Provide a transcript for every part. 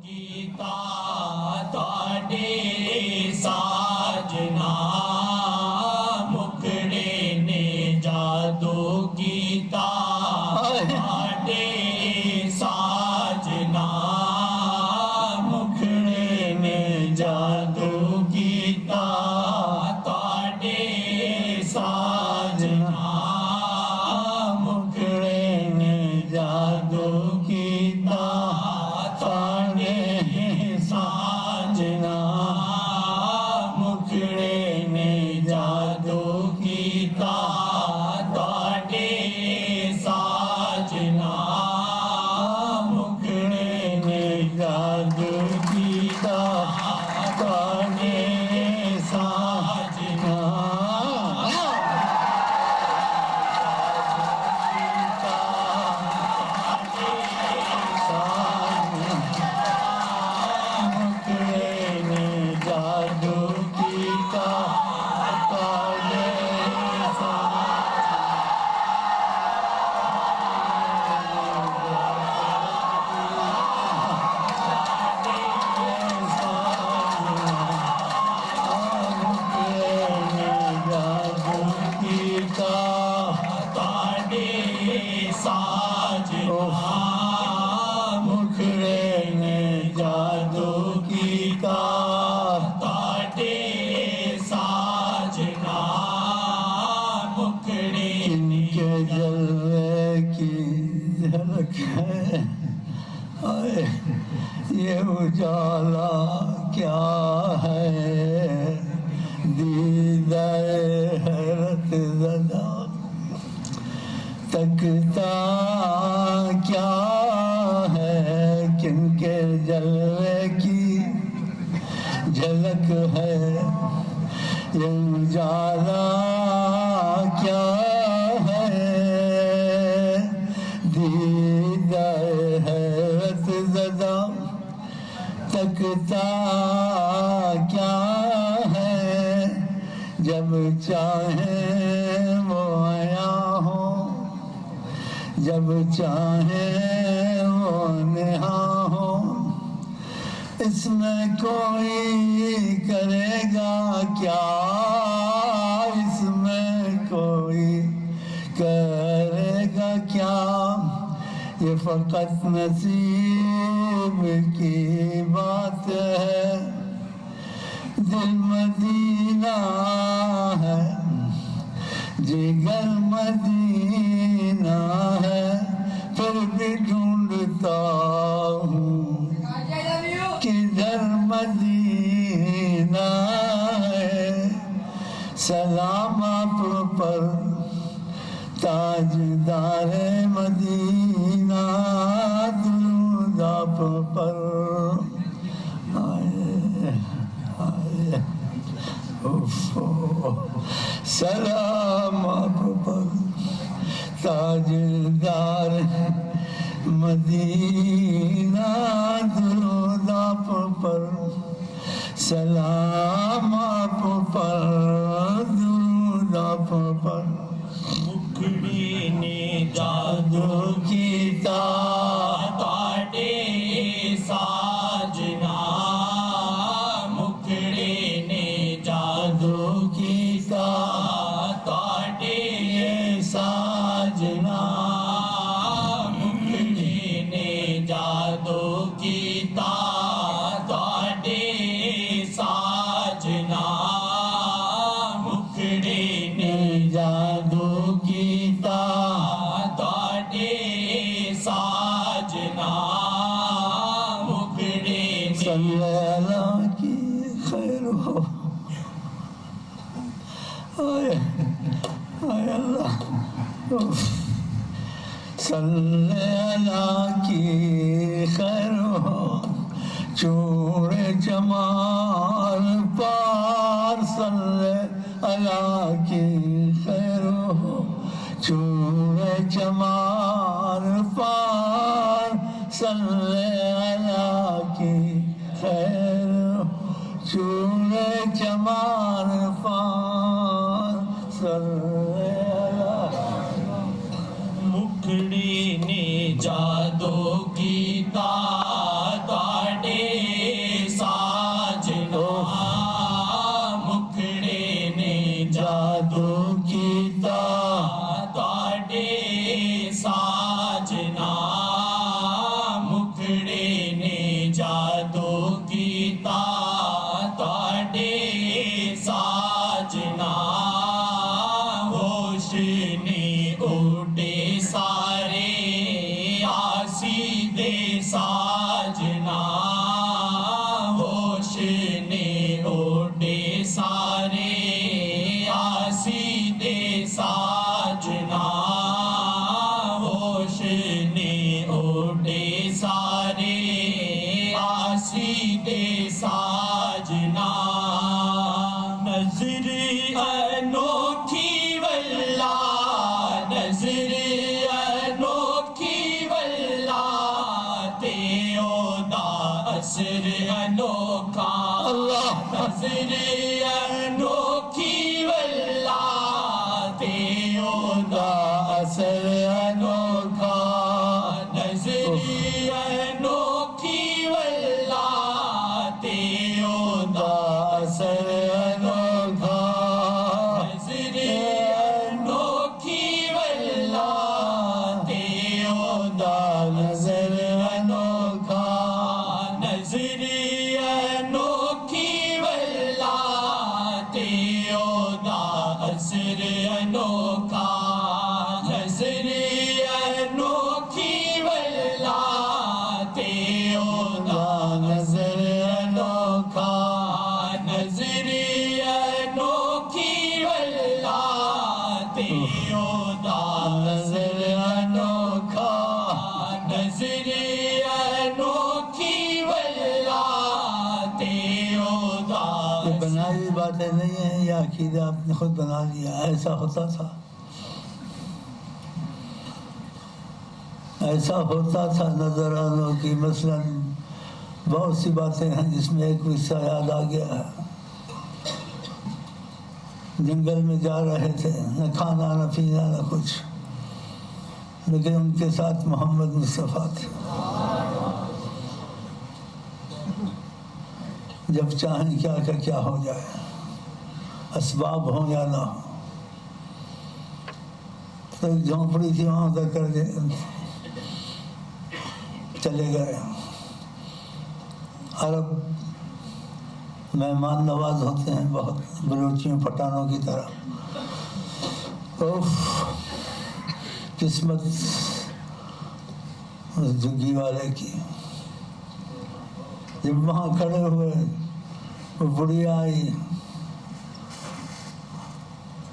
ਕੀਤਾ ਤੁਹਾਡੇ ਸਾਜਨਾ ਮੁਖੜੇ ਨੇ ਜਾਦੂ ਕੀਤਾ ਤੁਹਾਡੇ ਸਾਜਨਾ ਮੁਖੜੇ ਨੇ ਜਾਦੂ ਕੀਤਾ ਤੁਹਾਡੇ ਸਾਜਨਾ ਮੁਖੜੇ ਨੇ ਜਾਦੂ ਕੀਤਾ ਤੁਹਾਡੇ ਸਾਜਨਾ ਮੁਖੜੇ ਨੇ ਜਾਦੂ ਕੀਤਾ ਤੁਹਾਡੇ ਸਾਜਨਾ ਮੁਖੜੇ ਨੇ ਜਾਦੂ ਕੀਤਾ ਤੁਹਾਡੇ ਸਾਜਨਾ ਮੁਖੜੇ ਨੇ ਜਾਦੂ ਕੀਤਾ ਤੁਹਾਡੇ ਸਾਜਨਾ ਮੁਖੜੇ ਨੇ ਜਲਵੇ ਕੀ ਝਲਕ ਹੈ ਆਏ یہ اجالا کیا ہے دیدار حیرت زدہ تکتا کیا ہے کن کے جلوے کی جھلک ہے یہ اجالا کیا ہے دیدار حیرت زدہ تکتا کیا ہے جب چاہے وہ آیا ہو جب چاہے وہ نہاں ہو اس میں کوئی کرے گا کیا اس میں کوئی کرے گا کیا یہ فقط نصیب کی بات ہے دل مدینہ ہے جگر مدینہ ہے پھر بھی ڈھونڈتا ہوں کدھر مدینہ ہے سلام آپ پر تاجدار مدینہ درود آپ پر سلام آپ پر تاجدار مدینہ درود آپ پر سلام آپ پر درود آپ پر ਮੁਖੜੀ ਨੇ ਜਾਦੂ ਕੀਤਾ ਤੁਹਾਡੇ ਸਾਜਨਾ ਮੁਖੜੇ ਨੇ ਜਾਦੂ ਕੀਤਾ ਤੁਹਾਡੇ ਸਾਜਨਾ ਮੁਖੜੇ ਨੇ ਜਾਦੂ ਕੀਤਾ ਤੁਹਾਡੇ ਸਾਜਨਾ ਮੁਖੜੇ ਨੇ ਜਾਦੂ ਕੀਤਾ ਤੁਹਾਡੇ ਸਾਜਨਾ ਮੁਖੜੇ ਨੇ صلی اللہ کی خیر ہو آئے اللہ صلی اللہ کی خیر ہو چور جمال پار صلی اللہ کی خیر ہو چور جمال پار صلی اللہ کی خیر ہو چور جمال پار صلی اللہ مکھڑی نے جادو کیتا ਤੁਹਾਡੇ اثر انوکھا نظر انوکھی واللہ تیو دا اثر انوکھا نظر انوکھی واللہ تیو دا اثر انوکھا نظر انوکھی واللہ تیو دا نظر انوکھا نظر انوکھی واللہ تیو دا اثر انوکھا نظر انوکھی واللہ تیو دا نظر انوکھا نظر انوکھی واللہ تیو دا نظر انوکھا نظر انوکھی واللہ تیو دا یہ بنائی ہوئی باتیں نہیں ہیں، یہ عقیدہ آپ نے خود بنا لیا. ایسا ہوتا تھا، ایسا ہوتا تھا نظر آنوں کی. مثلا بہت سی باتیں ہیں جس میں ایک قصہ یاد آ گیا ہے. جنگل میں جا رہے تھے، نہ کھانا نہ پینا نہ کچھ، لیکن ان کے ساتھ محمد مصطفیٰ تھے. جب چاہیں کیا کہ کیا ہو جائے، اسباب ہوں یا نہ ہوں. تو ایک جھونپڑی تھی، وہاں ادھر کر کے چلے گئے. عرب مہمان نواز ہوتے ہیں بہت، بلوچیوں پٹھانوں کی طرح. قسمت اس جھگی والے کی. جب وہاں کھڑے ہوئے، وہ بڑھیا آئی،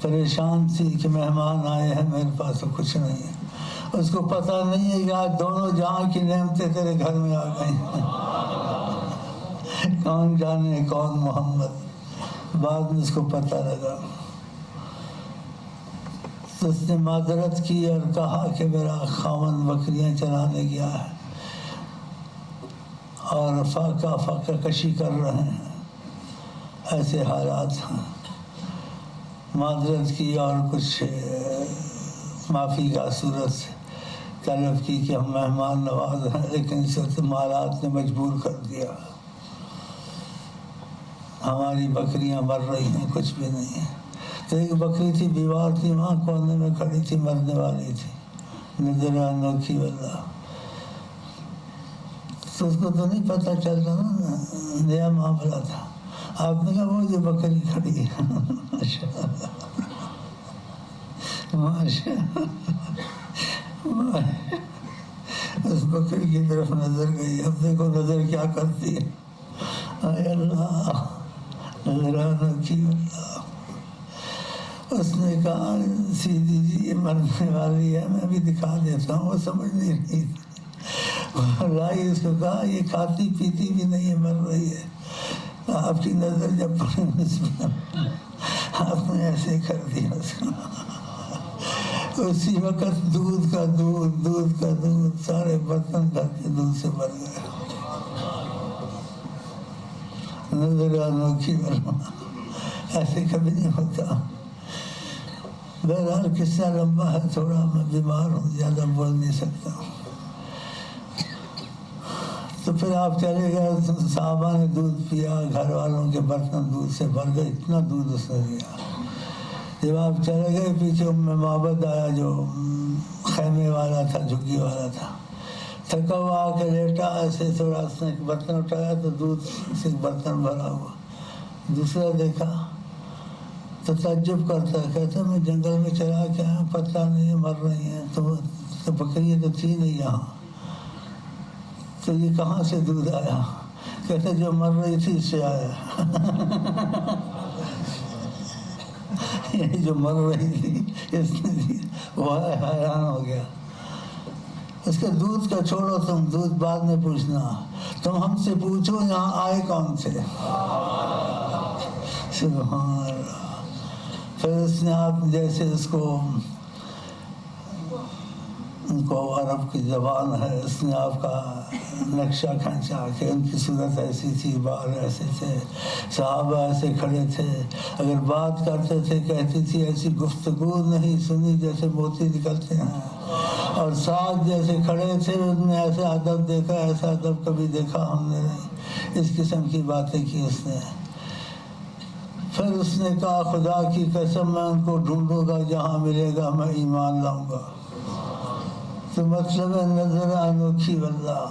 پریشان تھی کہ مہمان آئے ہیں، میرے پاس تو کچھ نہیں ہے. اس کو پتہ نہیں ہے کہ آج دونوں جہاں کی نعمتیں تیرے گھر میں آ گئی ہیں. کون جانے کون محمد. بعد میں اس کو پتہ لگا تو اس نے معذرت کی اور کہا کہ میرا خاوند بکریاں چرانے گیا ہے اور فاقہ کشی کر رہے ہیں، ایسے حالات ہیں. معذرت کی اور کچھ معافی کا صورت طلب کی کہ ہم مہمان نواز ہیں، لیکن اس مالات نے مجبور کر دیا. ہماری بکریاں مر رہی ہیں، کچھ بھی نہیں ہے. تو ایک بکری تھی، بیمار تھی، وہاں کونے میں کھڑی تھی، مرنے والی تھی. نظر انوکھی واللہ. تو اس کو تو نہیں پتہ چل رہا نا، نیا معاملہ تھا. آپ نے کہا وہ جو بکری کھڑی ہے. ماشاء اس بکری کی طرف نظر گئی. اب دیکھو نظر کیا کرتی ہے. اے اللہ، نظر انوکھی واللہ. اس نے کہا سیدھی جی یہ مرنے والی ہے، میں بھی دکھا دیتا ہوں. وہ سمجھ نہیں رہی تھی. لائی اس کو کہا یہ کھاتی پیتی بھی نہیں ہے، مر رہی ہے. آپ کی نظر جب پڑی اس میں آپ نے ایسے کر دیا اس کو. اسی وقت دودھ کا دودھ سارے برتن گھر کے دودھ سے بھر گئے. نظر انوکھی واللہ. ایسے کبھی نہیں ہوتا. بہرحال قصہ لمبا ہے تھوڑا، میں بیمار ہوں، زیادہ بول نہیں سکتا. تو پھر آپ چلے گئے. صحابہ نے دودھ پیا، گھر والوں کے برتن دودھ سے بھر گئے، اتنا دودھ اس نے دیا. جب آپ چلے گئے پیچھے معبد آیا جو خیمے والا تھا، جھگی والا تھا. تھکا ہوا آ کے لیٹا، ایسے تھوڑا اس نے ایک برتن اٹھایا تو دودھ سے برتن بھرا ہوا. دوسرا دیکھا تو تعجب کرتا ہے، کہتا میں جنگل میں چلا کے آیا، پتہ نہیں مر رہی ہیں. تو بکریاں تو تھی نہیں یہاں، تو یہ کہاں سے دودھ آیا؟ کہتے جو مر رہی تھی اس سے آیا. یہ جو مر رہی تھی اس نے دی. وہ حیران ہو گیا. اس کے دودھ کا چھوڑو، تم دودھ بعد میں پوچھنا، تم ہم سے پوچھو یہاں آئے کون تھے. سبحان اللہ. پھر اس نے آپ جیسے اس کو ان کو عرب کی زبان ہے، اس نے آپ کا نقشہ کھینچا کہ ان کی صورت ایسی تھی، بال ایسے تھے، صحابہ ایسے کھڑے تھے، اگر بات کرتے تھے کہتی تھی ایسی گفتگو نہیں سنی جیسے موتی نکلتے ہیں، اور ساتھ جیسے کھڑے تھے ان میں ایسا ادب دیکھا، ایسا ادب کبھی دیکھا ہم نے نہیں، اس قسم کی باتیں کی اس نے۔ پھر اس نے کہا خدا کی قسم میں ان کو ڈھونڈوں گا، جہاں ملے گا میں ایمان لاؤں گا۔ تو مطلب ہے نظر انوکھی واللہ،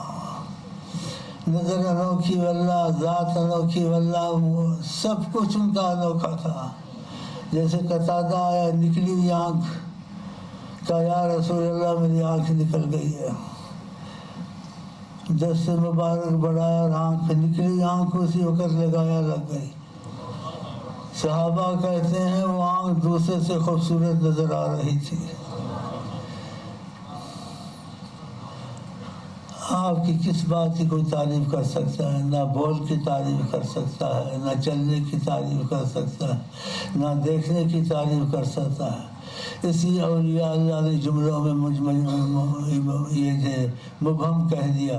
نظر انوکھی واللہ، ذات انوکھی واللہ، سب کچھ ان کا انوکھا تھا۔ جیسے قتادہ آیا، نکلی ہوئی آنکھ کا یا رسول اللہ میری آنکھ نکل گئی ہے، دست مبارک بڑھایا اور آنکھ نکلی، آنکھ اسی وقت لگایا لگ گئی۔ صحابہ کہتے ہیں وہ آنکھ دوسرے سے خوبصورت نظر آ رہی تھی۔ آپ کی کس بات کی کوئی تعریف کر سکتا ہے؟ نہ بول کی تعریف کر سکتا ہے، نہ چلنے کی تعریف کر سکتا ہے، نہ دیکھنے کی تعریف کر سکتا ہے۔ اسی اولیاء اللہ نے جملوں میں یہ مبہم کہہ دیا،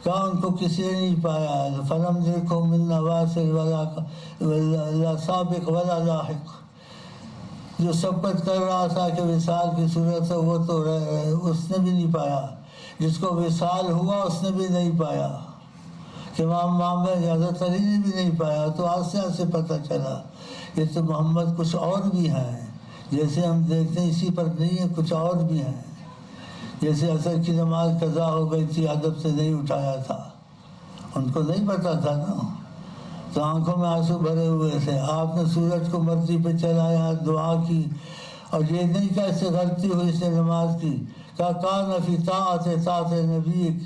کہا ان کو کسی نے نہیں پایا، فلم دیکھو من نواصل ولا سابق ولا لاحق، جو سبقت کر رہا تھا کہ وصال کی صورت ہے وہ تو اس نے بھی نہیں پایا، جس کو وصال ہوا اس نے بھی نہیں پایا، کہ امام محمد حضرت علی نے بھی نہیں پایا۔ تو آسیہ سے پتہ چلا یہ تو محمد کچھ اور بھی ہیں، جیسے ہم دیکھتے ہیں اسی پر نہیں ہے، کچھ اور بھی ہیں۔ جیسے عصر کی نماز قضا ہو گئی تھی، ادب سے نہیں اٹھایا تھا، ان کو نہیں پتا تھا نا، تو آنکھوں میں آنسو بھرے ہوئے تھے، آپ نے سورج کو مرضی پہ چلایا، دعا کی، اور یہ نہیں کہ اس سے غلطی ہوئی اس نے نماز کی، کہا کان فی طاعت نبیک،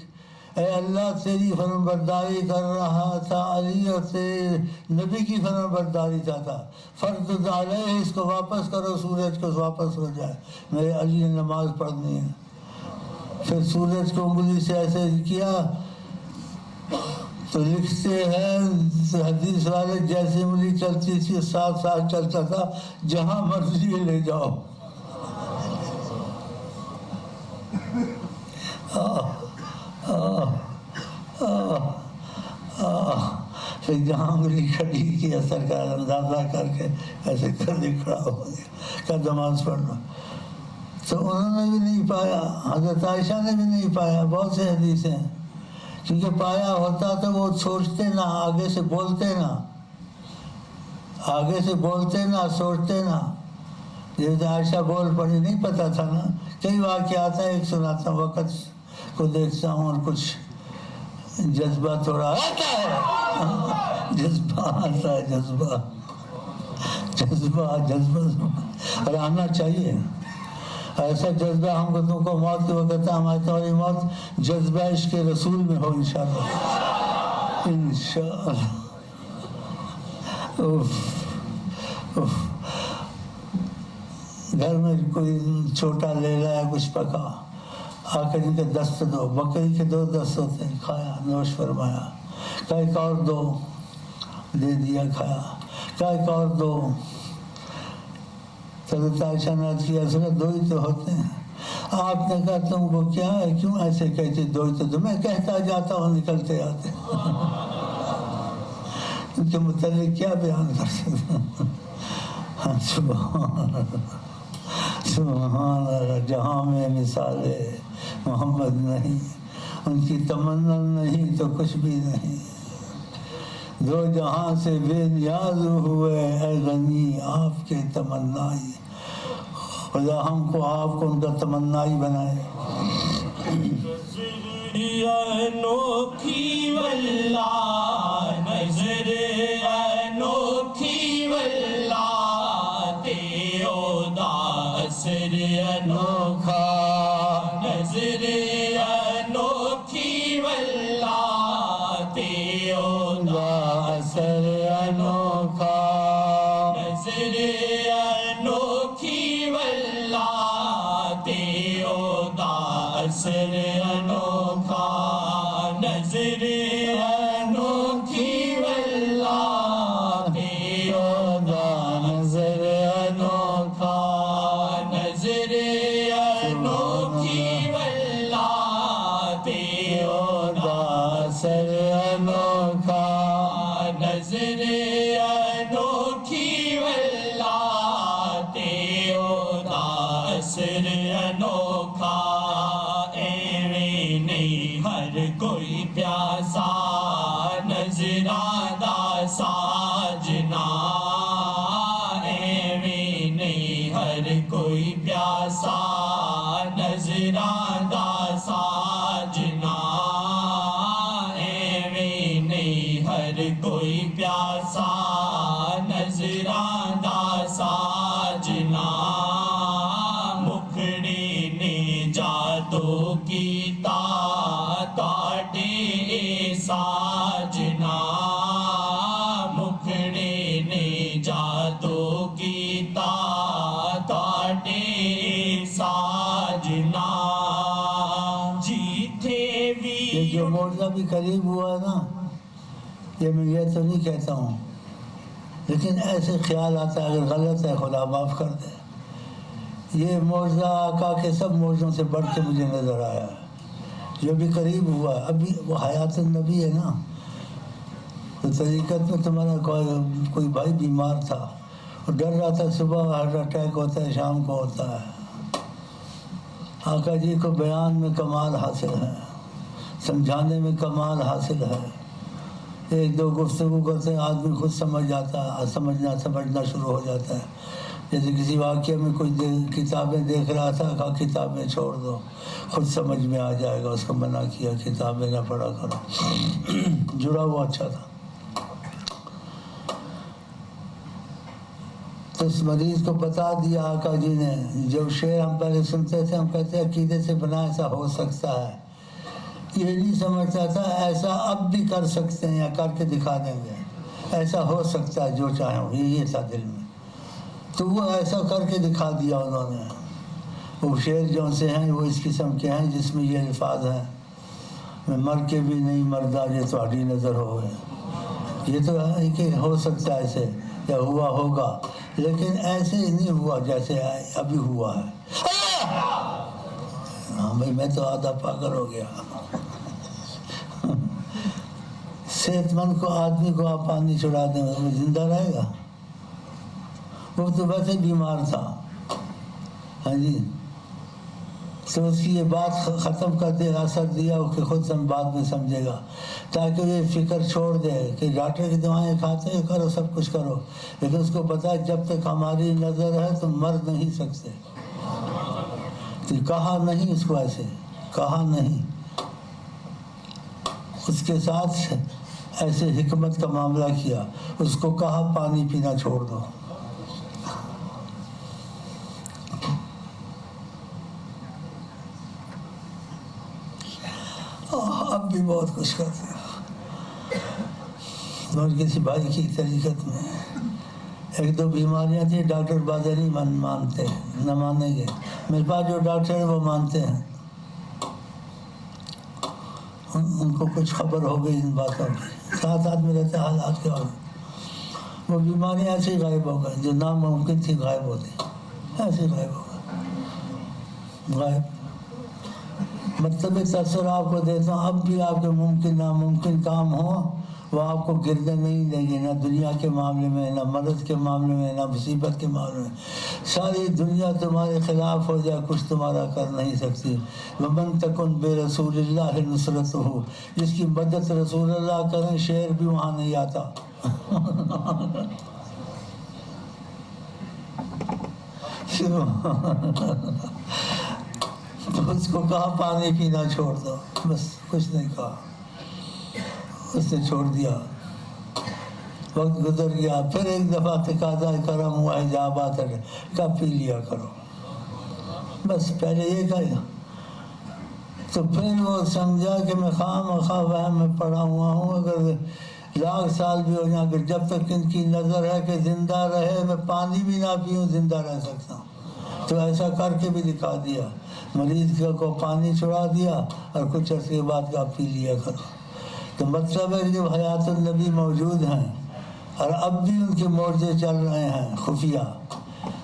اے اللہ تیری فرمان برداری کر رہا تھا علی، اور تیرے نبی کی فرمان برداری تھا، فرد علیہ، اس کو واپس کرو، سورج کو واپس ہو جائے، میرے علی نے نماز پڑھنی ہے۔ پھر سورج کو انگلی سے ایسے کیا تو لکھتے ہیں حدیث والے جیسے انگلی چلتی تھی 7 سال چلتا تھا، جہاں مرضی لے جاؤ۔ پھر جہاں انگلی کھڑی کی اثر کا اندازہ کر کے ایسے کر کے کھڑا ہو گیا کہ نماز پڑھنا۔ تو انہوں نے بھی نہیں پایا، حضرت عائشہ نے بھی نہیں پایا، بہت سے حدیث ہیں، کیونکہ پایا ہوتا تو وہ سوچتے نہ، آگے سے بولتے نہ، آگے سے بولتے نہ، سوچتے نہ۔ جیسے عائشہ بول پڑی، نہیں پتا تھا نا۔ کئی واقعات ہیں، ایک سناتا ہوں، وقت کو دیکھتا ہوں اور کچھ جذبہ تھوڑا آتا ہے، جذبہ آتا ہے، جذبہ اور آنا چاہیے۔ ایسا جذبہ ہم کو تم کو موت کے وقت ہماری تمہاری موت جذبہ عشق رسول میں ہو انشاءاللہ، انشاءاللہ۔ گھر میں کوئی چھوٹا لے لایا کچھ پکا، آ کر ان کے دست دو، بکری کے 2 دست ہوتے ہیں، کھایا، نوش فرمایا، کہا ایک اور دو، دے دیا، کھایا، کہا ایک اور دو۔ حضرت عائشہ نے عرض کیا، 2 ہی تو ہوتے ہیں۔ آپ نے کہا تم کو کیا ہے، کیوں ایسے کہتے 2 ہی تو میں کہتا جاتا ہوں، نکلتے آتے۔ ان کے متعلق کیا بیان کر سکتا ہوں؟ سبحان اللہ، جہاں میں مثال محمد نہیں، ان کی تمنا نہیں تو کچھ بھی نہیں، 2 جہاں سے بے نیاز ہوئے، اے غنی آپ کے تمنائی، خدا ہم کو آپ کو ان کا تمنائی بنائے۔ انوکھی واللہ، نظر انوکھی واللہ، تیرو دا اثر انوکھا، نظر انوکھی واللہ، تیرو دا اثر انوکھا، نظر انوکھی واللہ، تیرو دا اثر انوکھا، نظر انوکھی واللہ، تیرو دا نظر انوکھا، نظر انوکھی واللہ۔ اثر انوکھا نظر انوکھی واللہ تیو دا اثر انوکھا ایویں نہیں ہر کوئی پیاسا نظراں دا ساجنا ایویں نہیں ہر کوئی پیاسا نظراں دا ساجنا ایویں نہیں ہر کوئی پیاسا نظراں دا ساجنا مکھڑی نے جادو کیتا تاڈے ساجنا مکھڑی نے جادو کیتا تاڈے ساجنا جیتے بھی یہ جو معجزہ بھی قریب ہوا ہے نا، یہ میں یہ تو نہیں کہتا ہوں، لیکن ایسے خیال آتا ہے اگر غلط ہے خدا معاف کر دے. یہ معجزہ آقا کے سب معجزوں سے بڑھ کے مجھے نظر آیا ہے جو بھی قریب ہوا ہے. ابھی وہ حیات النبی ہے نا، تو طریقت میں تمہارا کوئی بھائی بیمار تھا، وہ ڈر رہا تھا صبح ہارٹ اٹیک ہوتا ہے شام کو ہوتا ہے. آقا جی کو بیان میں کمال حاصل ہے، سمجھانے میں کمال حاصل ہے. ایک دو گفتگو کرتے ہیں آدمی خود سمجھ جاتا ہے، سمجھنا شروع ہو جاتا ہے. جیسے کسی واقعے میں کوئی کتابیں دیکھ رہا تھا، کہا کتابیں چھوڑ دو، خود سمجھ میں آ جائے گا. اس کو منع کیا کتابیں نہ پڑھا کرو. جڑا ہوا اچھا تھا. تو اس مریض کو بتا دیا آقا جی نے. جو شعر ہم پہلے سنتے تھے ہم کہتے ہیں عقیدے سے بنا ایسا ہو سکتا ہے. یہ نہیں سمجھتا تھا ایسا اب بھی کر سکتے ہیں یا کر کے دکھا دیں گے، ایسا ہو سکتا ہے جو چاہیں. یہ تھا دل میں. تو وہ ایسا کر کے دکھا دیا انہوں نے. وہ شعر جو سے ہیں وہ اس قسم کے ہیں جس میں یہ الفاظ ہیں: میں مر کے بھی نہیں مردا یہ تہاڈی نظر ہوئے. یہ تو ہے کہ ہو سکتا ہے ایسے یا ہوا ہوگا، لیکن ایسے نہیں ہوا جیسے ابھی ہوا ہے. ہاں بھائی میں تو آدھا پاگل ہو گیا. صحت مند کو آدمی کو آپ پانی چھڑا دیں وہ زندہ رہے گا؟ وہ تو ویسے بیمار تھا. ہاں جی، تو اس کی یہ بات ختم کر دے، اثر دیا کہ خود بعد میں سمجھے گا، تاکہ یہ فکر چھوڑ دے کہ ڈاکٹر کی دوائیں کھاتے ہیں کرو سب کچھ کرو، لیکن اس کو پتا ہے جب تک ہماری نظر ہے تو مر نہیں سکتے. تو کہا نہیں اس کو، ایسے کہا نہیں. اس کے ساتھ ایسے حکمت کا معاملہ کیا. اس کو کہا پانی پینا چھوڑ دو. اب بھی بہت کچھ کرتے ہیں. اور کسی بھائی کی طریقت میں ایک دو بیماریاں تھیں، ڈاکٹر باتیں نہیں مانتے، نہ مانیں گے. میرے پاس جو ڈاکٹر ہیں وہ مانتے ہیں. ان کو کچھ خبر ہو گئی ان باتوں کی، ساتھ ساتھ میں رہتے حالات کے بعد وہ بیماریاں ایسے ہی غائب ہو گئی جو ناممکن تھی غائب ہوتی، ایسے ہی غائب ہو گئی. غائب مطلب تاثر آپ کو دیتا ہوں. اب بھی آپ کے ممکن ناممکن کام ہوں وہ آپ کو گرنے نہیں دیں گے، نہ دنیا کے معاملے میں، نہ مرض کے معاملے میں، نہ مصیبت کے معاملے میں. ساری دنیا تمہارے خلاف ہو جائے کچھ تمہارا کر نہیں سکتی. ومن تکن بے رسول اللہ نصرت ہو، جس کی مدد رسول اللہ کریں شعر بھی وہاں نہیں آتا. تو اس کو کہا پانی پینا چھوڑ دو، بس کچھ نہیں کہا. اس نے چھوڑ دیا. وقت گزر گیا. پھر ایک دفعہ تقاضا کرم ہوا اجابات ہے کب پی لیا کرو، بس پہلے یہ کہا. تو پھر وہ سمجھا کہ میں خواہ وہم میں پڑا ہوا ہوں. اگر لاکھ سال بھی ہو جائیں، اگر جب تک ان کی نظر ہے کہ زندہ رہے میں پانی بھی نہ پیوں زندہ رہ سکتا ہوں. تو ایسا کر کے بھی دکھا دیا. مریض کو پانی چھڑا دیا اور کچھ عرصے کے بعد کا پی لیا کرو. تو مطلب ہے جو حیات النبی موجود ہیں اور اب بھی ان کے معجزے چل رہے ہیں خفیہ،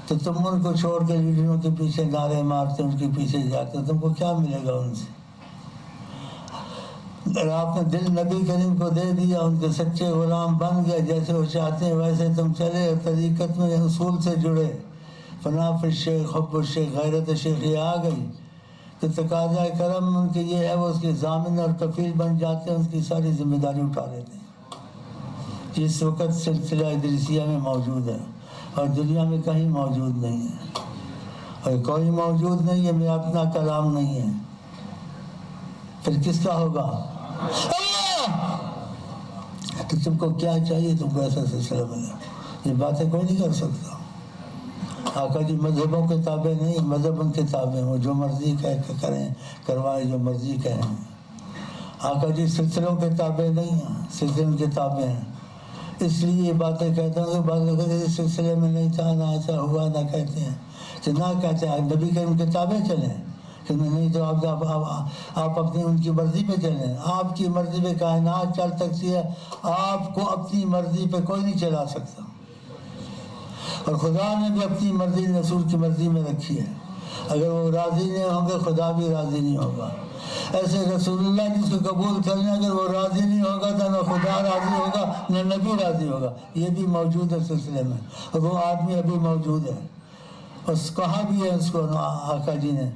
تو تم ان کو چھوڑ کے لیڈروں کے پیچھے نعرے مارتے ان کے پیچھے جاتے، تم کو کیا ملے گا ان سے؟ اگر آپ نے دل نبی کریم کو دے دیا، ان کے سچے غلام بن گئے، جیسے وہ چاہتے ہیں ویسے تم چلے، طریقت میں اصول سے جڑے، فنا فی الشیخ حب الشیخ، غیرت شیخ یہ آ گئی، تو تقاضۂ کرم ان کے یہ ہے وہ اس کی ضامن اور کفیل بن جاتے ہیں، اس کی ساری ذمہ داری اٹھا لیتے ہیں۔ جس وقت سلسلہ ادریسیہ میں موجود ہے اور دنیا میں کہیں موجود نہیں ہے، اور کوئی موجود نہیں ہے، میں اپنا کلام نہیں ہے، پھر کس کا ہوگا؟ اللہ! تو تم کو کیا چاہیے؟ تم کو ایسا سلسلہ ملا، یہ باتیں کوئی نہیں کر سکتا۔ آقا جی مذہبوں کے تابع نہیں، مذہب ان کے تابع ہیں، وہ جو مرضی کریں کروائیں، جو مرضی کہیں۔ آقا جی سلسلوں کے تابع نہیں ہیں، سلسلے ان کے تابع ہیں، اس لیے یہ باتیں کہتا ہوں کہ بعض لوگ اس سلسلے میں نہیں تھا، نہ ایسا ہوا، نہ کہتے ہیں، تو نہ کہتے ہیں نبی کے ان کے تابع چلیں، کہ نہیں تو آپ اپنی ان کی مرضی پہ چلیں۔ آپ کی مرضی پہ کائنات چل سکتی ہے، آپ کو اپنی مرضی پہ کوئی نہیں چلا سکتا، اور خدا نے بھی اپنی مرضی رسول کی مرضی میں رکھی ہے، اگر وہ راضی نہیں ہوں گے خدا بھی راضی نہیں ہوگا۔ ایسے رسول اللہ جس کو قبول کرنے اگر وہ راضی نہیں ہوگا تو نہ خدا راضی ہوگا نہ نبی راضی ہوگا، یہ بھی موجود ہے سلسلے میں، اور وہ آدمی ابھی موجود ہے، اس کہا بھی ہے اس کو آقا جی نے،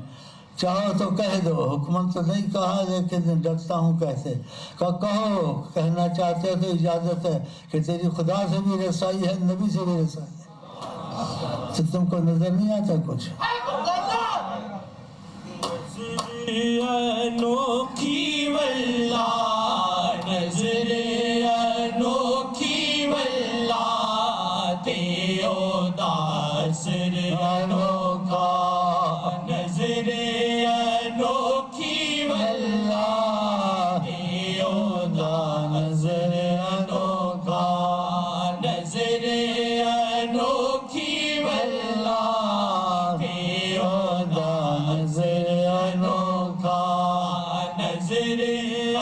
چاہو تو کہہ دو، حکم تو نہیں کہا لیکن ڈرتا ہوں کہتے، کہو، کہنا چاہتے ہو تو اجازت ہے کہ تیری خدا سے بھی رسائی ہے، نبی سے بھی رسائی ہے، تو تم کو نظر نہیں آتا کچھ؟ انوکھی واللہ، نظر انوکھی واللہ، تیو داسر انوکھا، نظر انوکھی واللہ، تیو دا نظر انوکھا، نظر انوکھی واللہ، تیو دا نظر انوکھا، نظر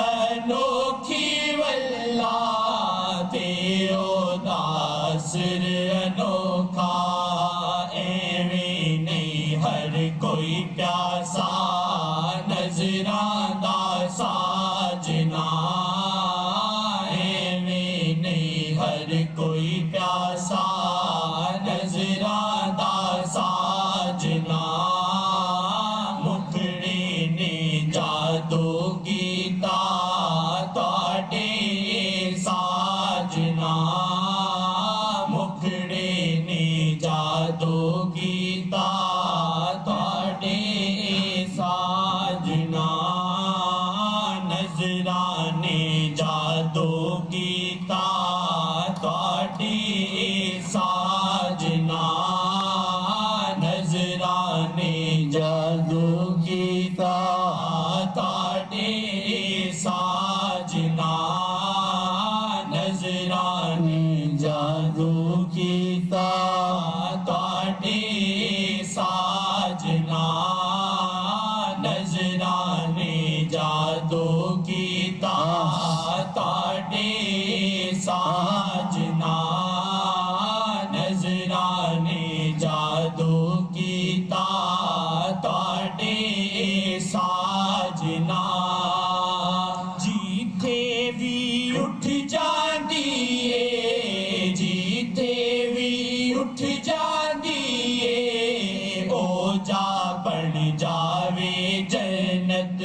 انوکھی واللہ، تیو داسر انوکھا، ایویں نہیں ہر کوئی پیاسا، نظراں دا ساجنا، ایویں نہیں ہر کوئی پیاسا، نظراں دا ساجنا، مکھڑے نے جادو کیتا تواڈے ساجنا، مکھڑے نے جادو کیتا تواڈے ساجنا، نظراں نے جادو کیتا تواڈے ساجنا، نظراں نے جادو کیتا تواڈے ساجنا، نظراں نے جادو کیتا تواڈے ساجنا، نظراں نے جادو کیتا تواڈے ساجنا، نظراں نے جادو کیتا تواڈے ساجنا، جیتے بھی اٹھ جاندی اے، جیتے بھی اٹھ جاندی اے، او جا بن جاوے جنت،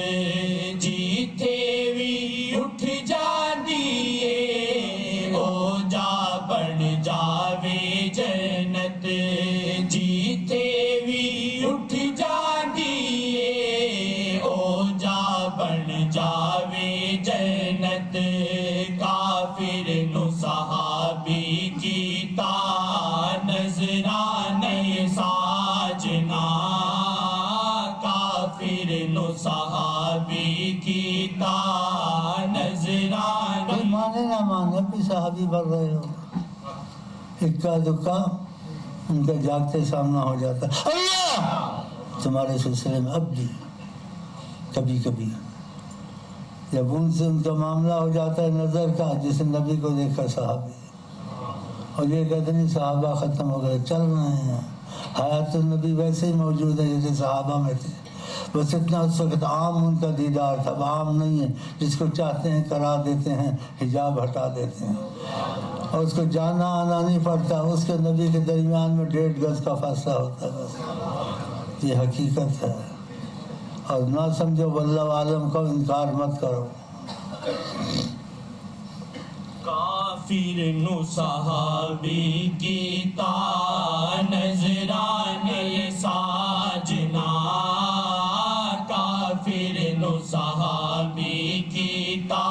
جیتے بھی اٹھ جاندی اے، او جا بن جاوے جنت، جیتے بھی اٹھ جاندی اے، او جا بن جاوے جنت، کافر نو صحابی کیتا نظرانے ساجنا، کافر نو صحابی کیتا نظرانے، کوئی مانے نہ مانے بھی صحابی بن رہے ہو، اکا دکا ان کا جاگتے سامنا ہو جاتا ہے۔ اللہ تمہارے سلسلے میں اب بھی کبھی کبھی جب ان سے ان کا معاملہ ہو جاتا ہے نظر کا، جس نے نبی کو دیکھا صحابی، اور یہ کہتے نہیں صحابہ ختم ہو گئے، چل رہے ہیں، حیات النبی ویسے ہی موجود ہے جیسے صحابہ میں تھے، بس اتنا اس وقت عام ان کا دیدار تھا، اب عام نہیں ہے، جس کو چاہتے ہیں کرا دیتے ہیں، حجاب ہٹا دیتے ہیں، اور اس کو جانا آنا نہیں پڑتا، اس کے نبی کے درمیان میں 1.5 گز کا فاصلہ ہوتا ہے بس، یہ حقیقت ہے۔ اور نہ سمجھو واللہ عالم کا انکار مت کرو۔ کافر نو صحابی کیتا نظرانے ساجنا، کافر نو صحابی کیتا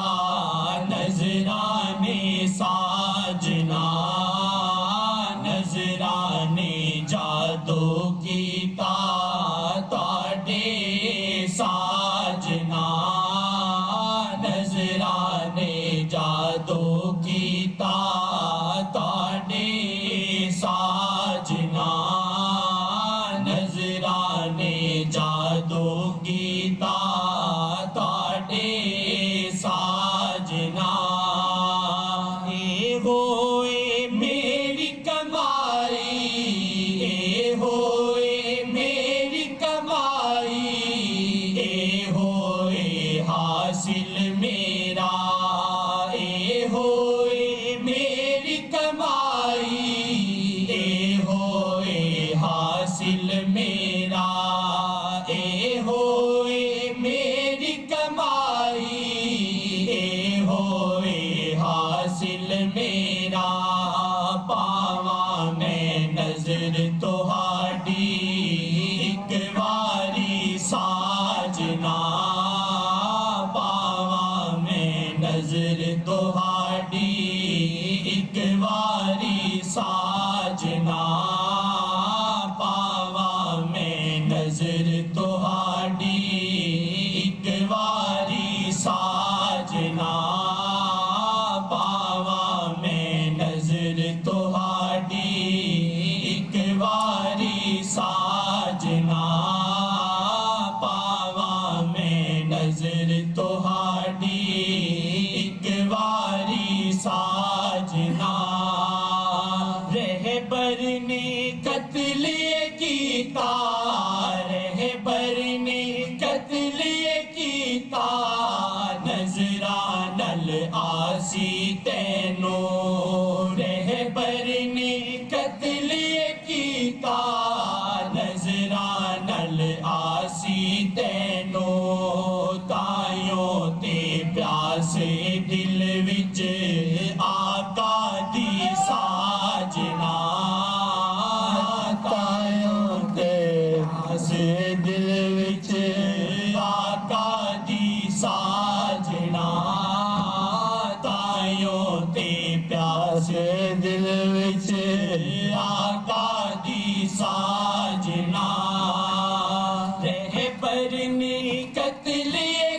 نظرانے ساجنا، نظرانے جادو کیتا تاڈے ساجنا، نظرانے جادو کیتا تاڈے ساجنا، نظرانے جادو کیتا تاڈے ساجنا، اے ہوئے میری کمائی، اے ہوئے میری کمائی، اے ہوئے حاصل میرا، اے ہوئے میری کمائی، اے ہوئے حاصل میرا، اے ہوئے میری کمائی، اے ہوئے حاصل میرا، پاواں میں نظر تہاڈی اک واری ساجنا، پاواں میں نظر تہاڈی اک واری ساجنا، پاواں میں نظر تہاڈی اک واری ساجنا، پاواں میں نظر تہاڈی اک واری ساجنا، پاواں میں نظر تہاڈی اک واری ساجنا، رہبر نے قتل کیتا، رہبر نے قتل کیتا، نظرانل آسی تینوں، رہبر نے قتل کیتا، نظرانل آسی تینوں، تائیوں تے پیاسے دل وچ آقا دی ساجنا، تائیوں تے پیاسے دل وچ آقا دی ساجنا، تائیوں تے پیاسے دل وچ آقا دی ساجنا، رہبر نے قتل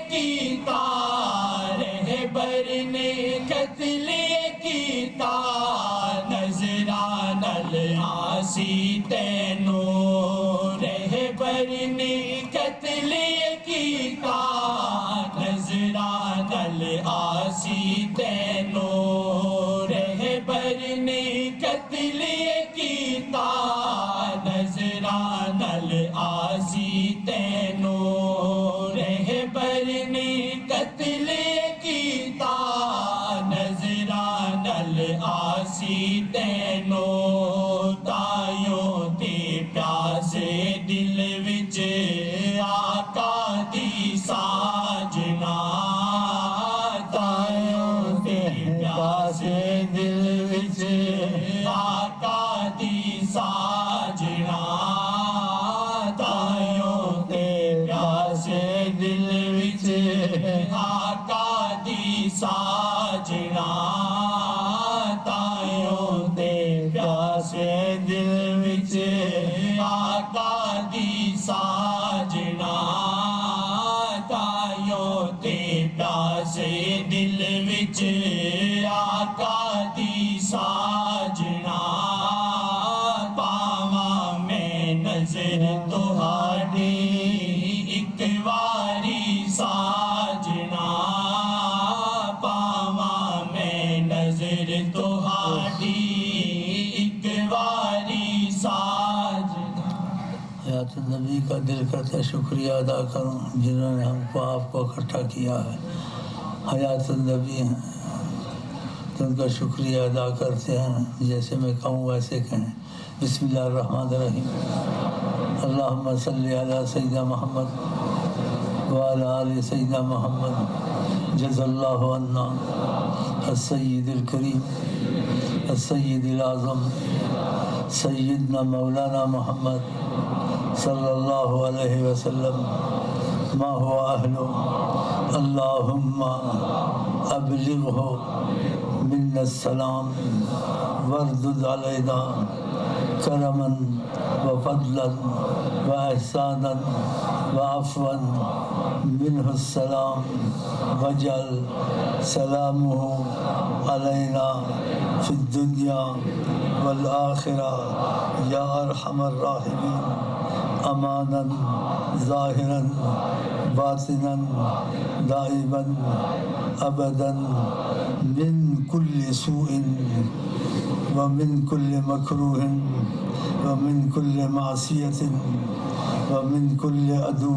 کیتا، رہبر نے قتل کیتا، نظرانل آسی تینوں، رہبر نے قتل کیتا، نظرانل آسی تینوں، رہبر نے قتل کیتا، نظرانل آسی تینوں، رہبر نے قتل کیتا، نظرانل آسی تینوں، تائیوں تے پیاسے دل وچ آقا دی ساجنا، تائیوں تے پیاسے دل وچ آقا دی ساجنا، تائیوں تے پیاسے دل وچ آقا دی ساجنا، تائیوں تے پیاسے دل وچ آقا دی ساجنا، تائیوں تے پیاسے دل وچ آقا دی ساجنا، پاواں میں نظر تہاڈی اک واری ساجنا، پاواں میں نظر تہاڈی اک واری ساجنا۔ نبی کا دل کرتا ہے شکریہ ادا کروں جنہوں نے ہم کو آپ کو اکٹھا کیا ہے، حیات النبی ہیں تو ان کا شکریہ ادا کرتے ہیں، جیسے میں کہوں ویسے کہیں۔ بسم اللہ الرحمن الرحیم، اللہم صلی علی سیدنا محمد وعلی آل سیدنا محمد، جزا اللہ عنا السید الکریم السید الاعظم سیدنا مولانا محمد صلی اللہ علیہ وسلم ما هو اہلو، اللہم ابلغہ منا السلام واردد علینا کرما وفضلا واحسانا وعفوا منہ السلام واجعل سلامہ علینا فی الدنیا والآخرہ یا ارحم الراحمین، امانا ظاہرا باطنا دائما ابدا من کل سوء ومن کل مکروہ ومن کل معصیۃ ومن کل عدو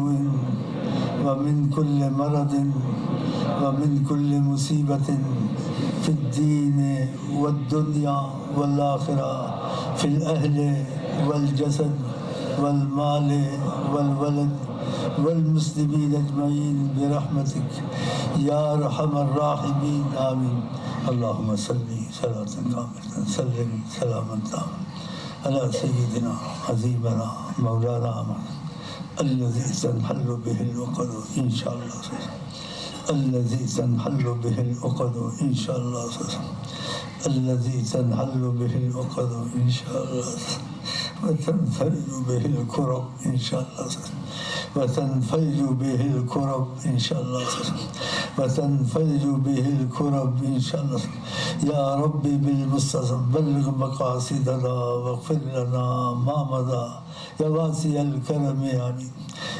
ومن کل مرض ومن کل مصیبت فی الدین والدنیا والآخرہ، فی الاہل والجسد والمال والولد والمسلمین اجمعین برحمتک یا ارحم الراحمین، آمین۔ اللہم صلی صلاۃ کاملۃ سلم سلاما تاما علی سیدنا عظیمنا مولانا الذی تنحل بہ العقد انشاءاللہ، الذی تنحل بہ العقد انشاءاللہ، الذی تنحل بہ العقد انشاءاللہ وتنفرج به الكرب إن شاء الله، وتنفرج به الكرب إن شاء الله، وتنفرج به الكرب إن شاء الله، يا ربي بالمصطفى بلغ مقاصدنا واغفر لنا ما مضى يا واسع الكرم، آمين۔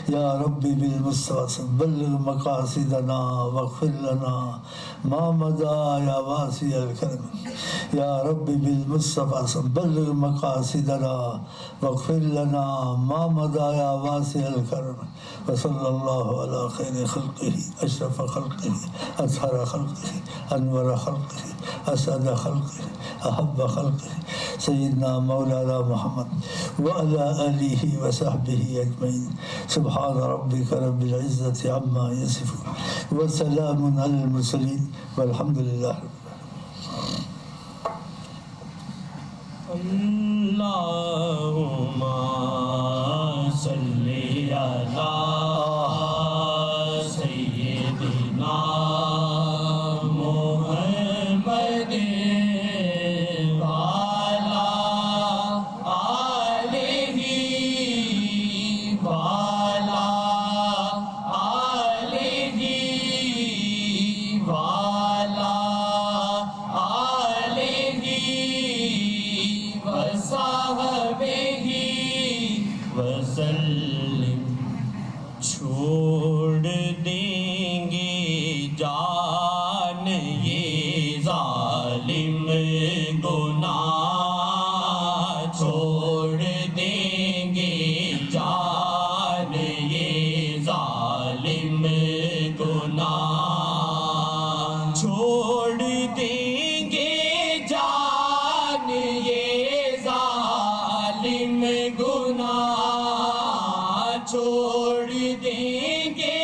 يا ربي بالمصطفى بلغ مقاصدنا واغفر لنا ما مضى يا واسع الكرم، يا ربي بالمصطفى بلغ مقاصدنا واغفر لنا ما مضى يا واسع الكرم، وصلى الله على خير خلقه أشرف خلقه أطهر خلقه أنور خلقه أسعد خلقه أحب خلقه سيدنا مولانا محمد وعلى آله وصحبه أجمعين، سبحان ربك رب العزة عما يصفون وسلام على المرسلين والحمد لله رب اللهم صل على سيدنا محمد وعلى آله وعلى آله وعلى آله وصحبه وسلم۔ چھوڑ دیں گے جان یہ ظالم گناہ، چھوڑ دیں گے جان یہ ظالم گناہ، چھوڑ دیں گے جان یہ ظالم گناہ، چھوڑ دیں گے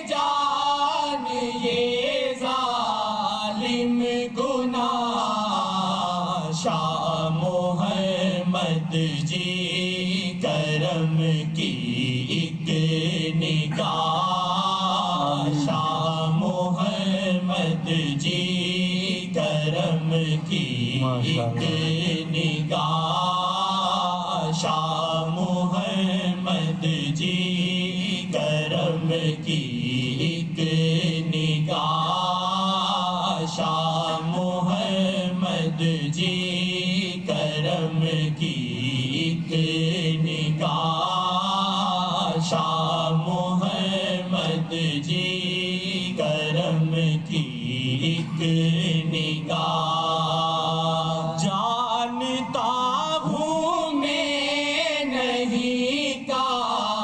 جان یہ ظالم گناہ۔ شاہ محمد جی کرم کی ایک نگاہ، شاہ محمد جی کرم کی ایک نگاہ، شاہ محمد جی کرم کی ایک نگاہ، شاہ محمد جی کرم کی ایک نگاہ، شاہ محمد جی کرم کی ایک نگاہ۔ جانتا ہوں میں نہیں کہاں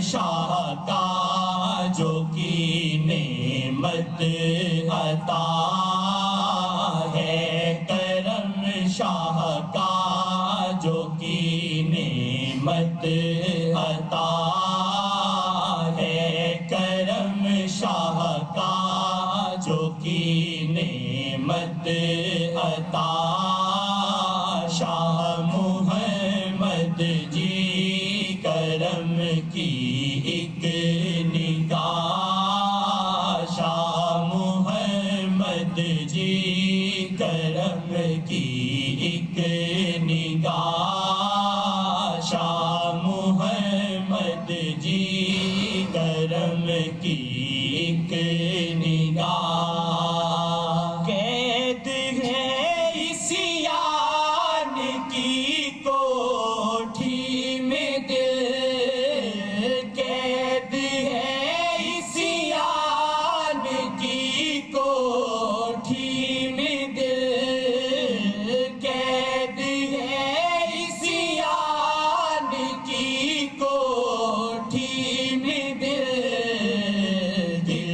شاہ کا جو کی نعمت عطا ہے، کرم شاہ کا جو کی نعمت عطا ہے، کرم شاہ کا جو کی نعمت عطا، شاہ محمد جی کرم کی ایک نگاہ، شاہ محمد جی کرم کی ایک نگاہ، شاہ محمد جی کرم کی ایک نگاہ، قید ہے عصیان کی کوٹھی میں دل، قید ہے عصیان کی کوٹھی میں دل، قید ہے عصیان کی کوٹھی میں دل، دل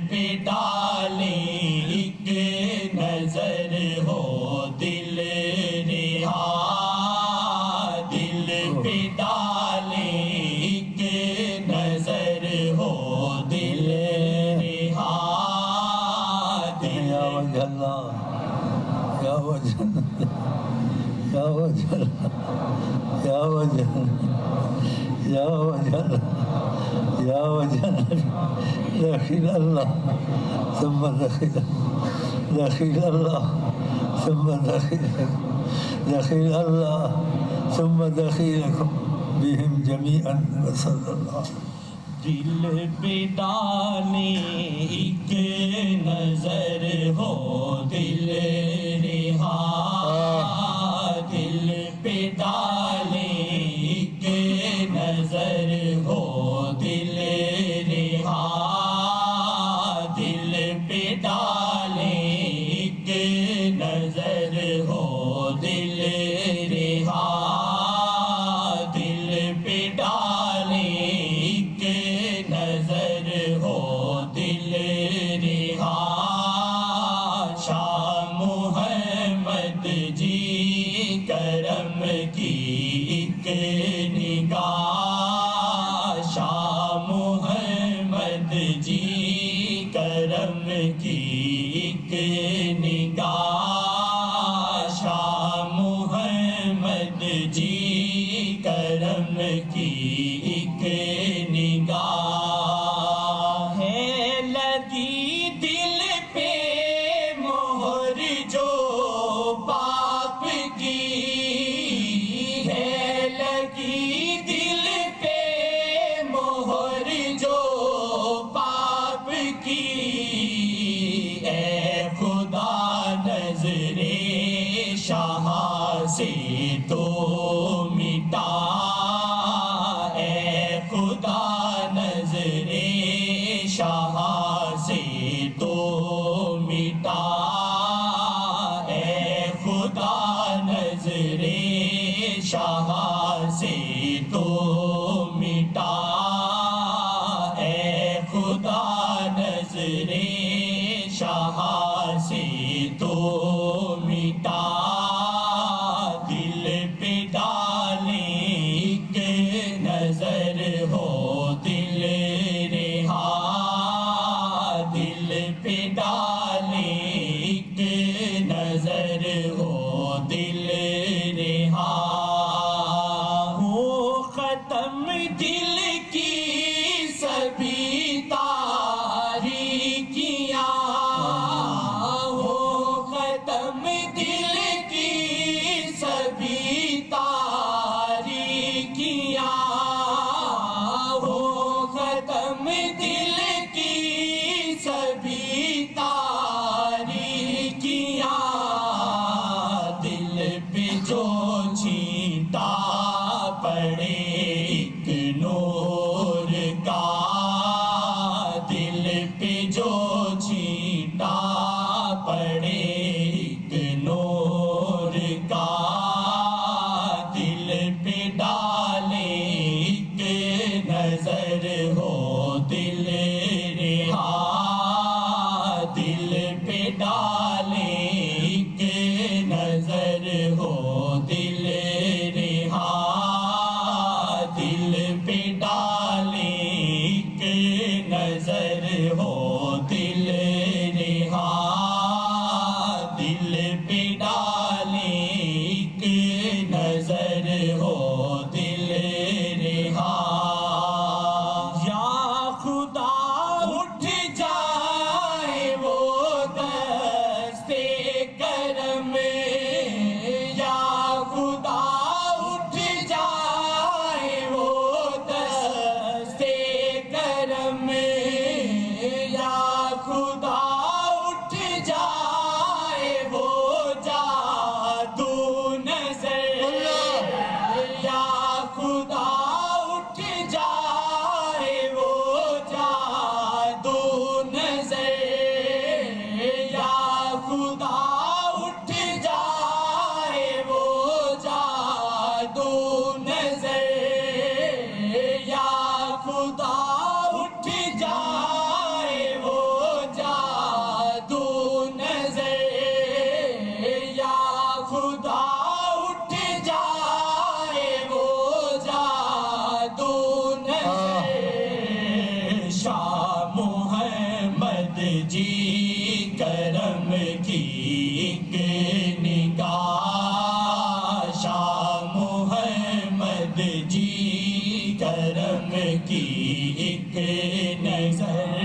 پہ ڈالیں ایک نظر ہو دل رہا، دل پہ ڈالیں ایک نظر ہو دل رہا، دل یا وجہ اللہ، یا وجہ اللہ، یا وجہ اللہ، یا وجہ اللہ، یا وجہ اللہ، یا وجہ اللہ، دخیل اللہ ثم دخیل، دخیل اللہ ثم دخیل، دخیل اللہ ثم دخیلکم بہم جمیعا وصلی اللہ۔ دل پہ ڈالیں ایک نظر ہو دل رہا، دل پہ ڈالیں ایک نظر ہو دل رہا، دل پہ ڈالیں ایک نظر ہو دل رہا، دل پہ ڈالیں ایک نظر ہو دل رہا، شاہ محمد جی کرم کی ایک نگاہ، شاہ محمد جی کرم کی ایک نگاہ، شاہ محمد جی کرم کی ایک نگاہ، ہے لگی دل پہ مہر جو باپ کی، ہے لگی دل پہ مہر جو باپ کی، اے خدا نظر شاہ سے تو مٹا، اے خدا نظر شاہ سے تو مٹا، اے خدا نظر شاہ سے تو مٹا، اے خدا نظر شاہ سے تو مٹا، دل پہ ڈالیں ایک نظر ہو دل رہا، دل پہ ڈالیں ایک نظر ہو دل رہا، ہو ختم دل کی سبھی تاریکیاں، ہو ختم دل کی سبھی تاریکیاں، ہو ختم دل کی سبھی تاریکیاں، دل پہ جو چھینٹا پڑے ایک نور ہو دل رہا دل پہ ڈالیں ایک نظر ہو دل رہا دل پہ ڈالیں ایک نظر ہو دل رہا دل پہ ڈالیں ایک نظر ہو دل رہا یا خدا اٹھ جائے وہ دستے کرم یا خدا اٹھ جائے وہ دستے کرم یا خدا اٹھ جائے وہ جادو نظر یا خدا اٹھ جائے وہ جادو نظر یا خدا اٹھ جائے وہ جادو نظر یا خدا اٹھ جائے وہ جادو نظر یا خدا اٹھ جائے وہ جادو نظر شاہ محمد جی کرم کی ایک نگاہ شاہ محمد جی کرم کی ایک نظر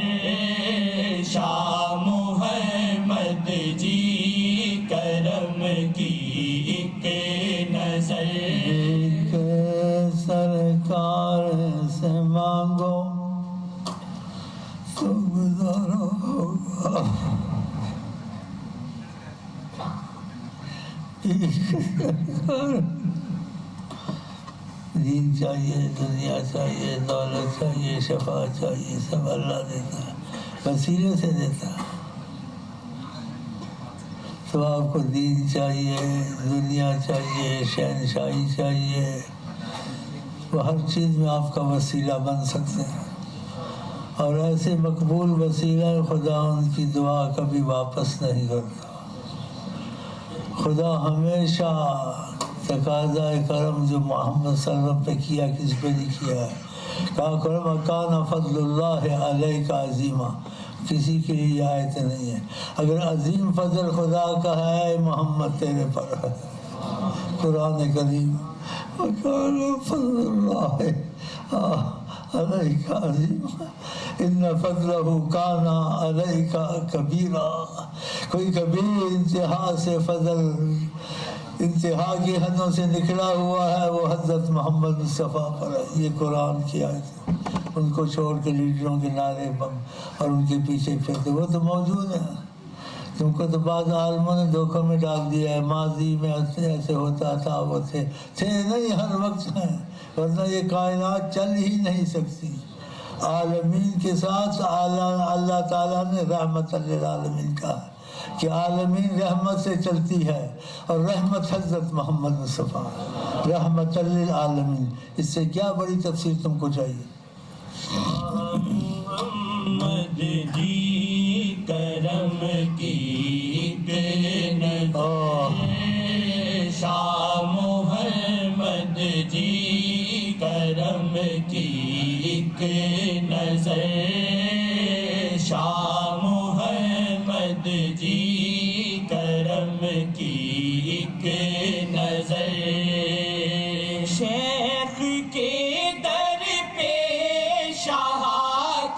شاہ محمد جی کرم کی ایک نظر کہ سرکار سے مانگو تو گزارا ہوگا دین چاہیے دنیا چاہیے دولت چاہیے شفاعت چاہیے سب اللہ دیتا ہے وسیلے سے دیتا ہے تو آپ کو دین چاہیے دنیا چاہیے شہنشاہی چاہیے وہ ہر چیز میں آپ کا وسیلہ بن سکتے ہیں اور ایسے مقبول وسیلہ خدا ان کی دعا کبھی واپس نہیں کرتا خدا ہمیشہ تقاضا کرم جو محمد صلی اللہ علیہ وسلم پہ کیا کس پہ نہیں کیا ہے کہا کرم کان فضل اللہ علیہ کا عظیمہ کسی کے لیے یہ آیت نہیں ہے اگر عظیم فضل خدا کا ہے محمد تیرے پر ہے قرآن کریم وکان فضل اللہ علیہ عظیم ان فضلہ کان علیہ کبیرہ کوئی کبیر انتہا سے فضل انتہا کی حدوں سے نکلا ہوا ہے وہ حضرت محمد مصطفیٰ پر ہے یہ قرآن کی آیت ہے ان کو چھوڑ کے لیڈروں کے نعرے بم اور ان کے پیچھے پھرتے وہ تو موجود ہیں تم کو تو بعض عالموں نے دھوکہ میں ڈال دیا ہے ماضی میں ایسے ہوتا تھا وہ تھے نہیں ہر وقت ہیں ورنہ یہ کائنات چل ہی نہیں سکتی عالمین کے ساتھ اللہ تعالیٰ نے رحمت للعالمین کہا ہے کہ عالمین رحمت سے چلتی ہے اور رحمت حضرت محمد مصطفیٰ رحمت للعالمین اس سے کیا بڑی تفسیر تم کو چاہیے محمد جی کرم کی شاہ محمد جی کرم کی ایک نظر شاہ محمد جی کرم کی ایک نظر شیخ کے در پہ شاہ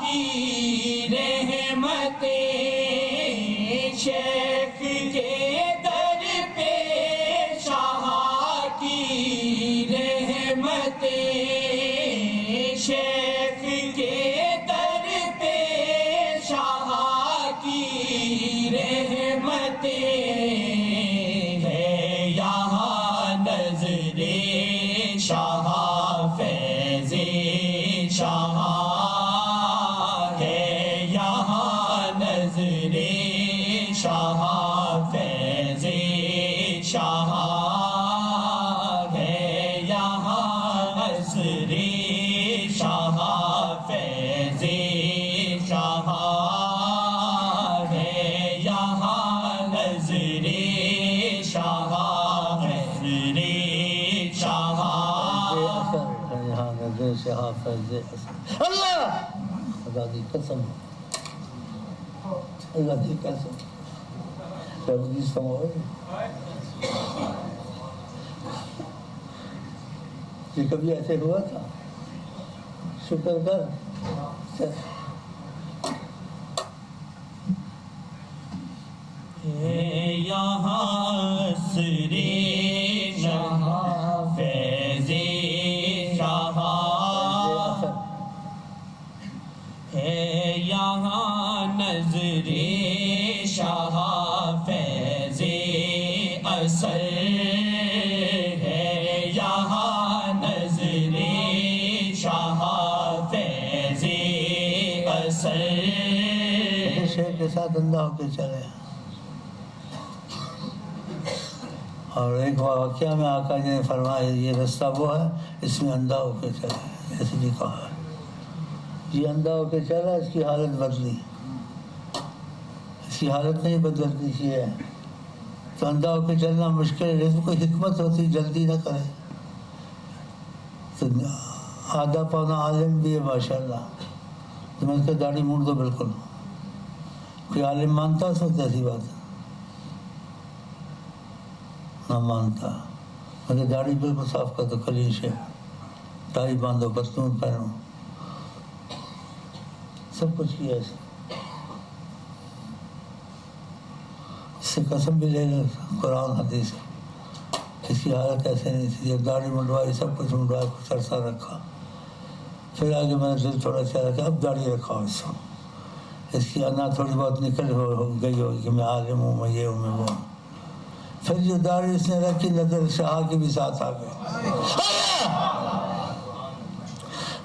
کی رحمتیں شیخ کے در پہ شاہ کی رحمتیں شیخ کے در پہ شاہ کی رحمتیں ہے یہاں نظر شاہ فیض شاہ ہے یہاں نظر شاہ فیض شاہ ہے یہاں نظر شاہ فیضی شاہ ہے یہاں نظری شاہ فیضی شاہ یہاں نظر شاہ فیض اللہ خدا کی قسم اللہ کی قسم رب کی سمجھ یہ کبھی ایسے ہوا تھا شکر کر یہاں سری شاہ فیضی شاہ ہے یہاں نظری شاہ فیضی اثر ہے یہاں نظری شاہ فیضی اثر شیخ کے ساتھ اندھا ہو کے چلے اور ایک واقعہ میں آقا جی نے فرمایا یہ رستہ وہ ہے اس میں اندھا ہو کے چلے ایسے بھی کہا ہے یہ اندھا ہو کے چلا اس کی حالت بدلی اس کی حالت نہیں بدلتی یہ ہے تو اندھا ہو کے چلنا مشکل ہے لیکن کوئی حکمت ہوتی جلدی نہ کرے تو آدھا پونا عالم بھی ہے ماشاء اللہ تو میں اس کا داڑھی موڑ دو بالکل کوئی عالم مانتا سکتا ایسی بات نہ مانتا مگر داڑھی بالکل صاف کر دو کلین شیپ ٹائی باندھو پتلون پہنو سب کچھ کیا اس سے قسم بھی لے لو قرآن حدیث اس کی حالت ایسے نہیں تھی جب داڑھی منڈوائی سب کچھ منڈوایا کچھ عرصہ رکھا پھر آگے میں نے دل تھوڑا چلا کہ اب داڑھی رکھا اس کی انا تھوڑی بہت نکل ہو گئی ہوگی کہ میں عالم ہوں میں یہ ہوں میں وہ ہوں پھر جو داڑھی اس نے رکھی نظر شاہ کے بھی ساتھ آ گئی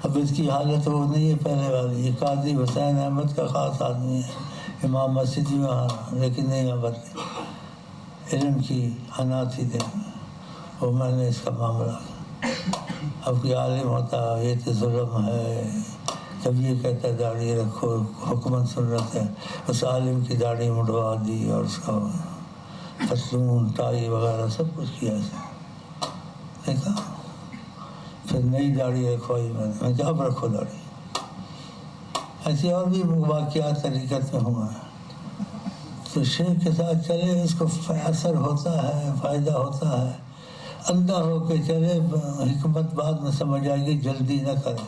اب اس کی حالت وہ نہیں ہے پہلے والی یہ قاضی حسین احمد کا خاص آدمی ہے امام مسجد بھی وہاں لیکن نہیں بدلی علم کی انا تھی دل میں وہ میں نے اس کا معاملہ اب کوئی عالم ہوتا یہ تو ظلم ہے کبھی یہ کہتا ہے داڑھی رکھو حکومت سنت ہے اس عالم کی داڑھی مڑوا دی اور اس کا پتلون ٹائی وغیرہ سب کچھ کیا اسے دیکھا پھر نئی داڑھی رکھوائی میں نے کہا اب رکھو داڑھی ایسے اور بھی واقعات طریقت میں ہوا ہے تو شیخ کے ساتھ چلے اس کو اثر ہوتا ہے فائدہ ہوتا ہے اندھا ہو کے چلے حکمت بعد میں سمجھ آئے گی جلدی نہ کرے